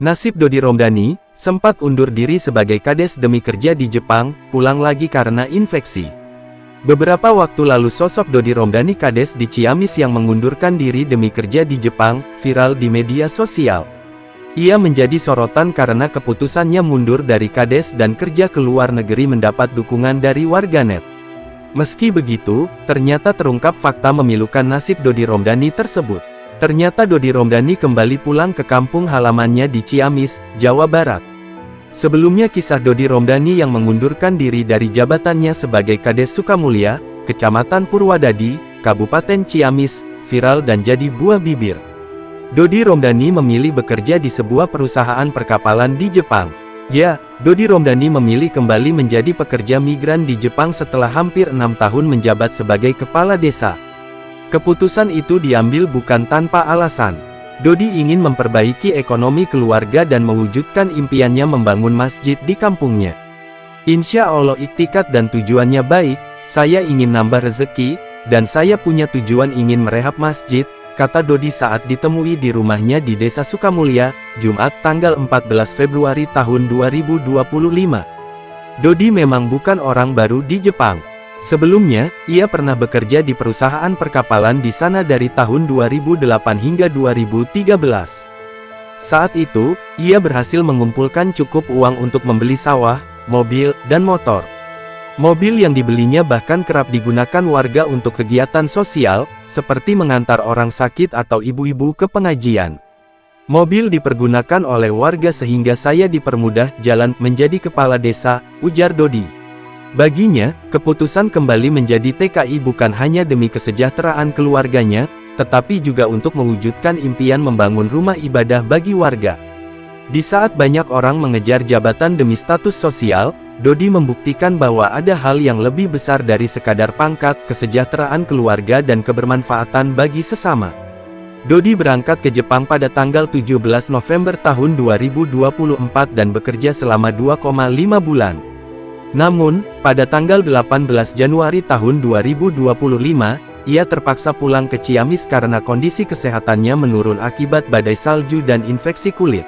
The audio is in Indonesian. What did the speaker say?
Nasib Dodi Romdani, sempat undur diri sebagai kades demi kerja di Jepang, pulang lagi karena infeksi. Beberapa waktu lalu sosok Dodi Romdani kades di Ciamis yang mengundurkan diri demi kerja di Jepang, viral di media sosial. Ia menjadi sorotan karena keputusannya mundur dari kades dan kerja ke luar negeri mendapat dukungan dari warganet. Meski begitu, ternyata terungkap fakta memilukan nasib Dodi Romdani tersebut. Ternyata Dodi Romdani kembali pulang ke kampung halamannya di Ciamis, Jawa Barat. Sebelumnya kisah Dodi Romdani yang mengundurkan diri dari jabatannya sebagai Kades Sukamulya, Kecamatan Purwadadi, Kabupaten Ciamis, viral dan jadi buah bibir. Dodi Romdani memilih bekerja di sebuah perusahaan perkapalan di Jepang. Ya, Dodi Romdani memilih kembali menjadi pekerja migran di Jepang setelah hampir 6 tahun menjabat sebagai kepala desa. Keputusan itu diambil bukan tanpa alasan. Dodi ingin memperbaiki ekonomi keluarga dan mewujudkan impiannya membangun masjid di kampungnya. Insya Allah iktikat dan tujuannya baik, saya ingin nambah rezeki, dan saya punya tujuan ingin merehab masjid, kata Dodi saat ditemui di rumahnya di Desa Sukamulya, Jumat tanggal 14 Februari tahun 2025. Dodi memang bukan orang baru di Jepang. Sebelumnya, ia pernah bekerja di perusahaan perkapalan di sana dari tahun 2008 hingga 2013. Saat itu, ia berhasil mengumpulkan cukup uang untuk membeli sawah, mobil, dan motor. Mobil yang dibelinya bahkan kerap digunakan warga untuk kegiatan sosial, seperti mengantar orang sakit atau ibu-ibu ke pengajian. Mobil dipergunakan oleh warga sehingga saya dipermudah jalan menjadi kepala desa, ujar Dodi. Baginya, keputusan kembali menjadi TKI bukan hanya demi kesejahteraan keluarganya, tetapi juga untuk mewujudkan impian membangun rumah ibadah bagi warga. Di saat banyak orang mengejar jabatan demi status sosial, Dodi membuktikan bahwa ada hal yang lebih besar dari sekadar pangkat, kesejahteraan keluarga dan kebermanfaatan bagi sesama. Dodi berangkat ke Jepang pada tanggal 17 November tahun 2024 dan bekerja selama 2,5 bulan. Namun, pada tanggal 18 Januari tahun 2025, ia terpaksa pulang ke Ciamis karena kondisi kesehatannya menurun akibat badai salju dan infeksi kulit.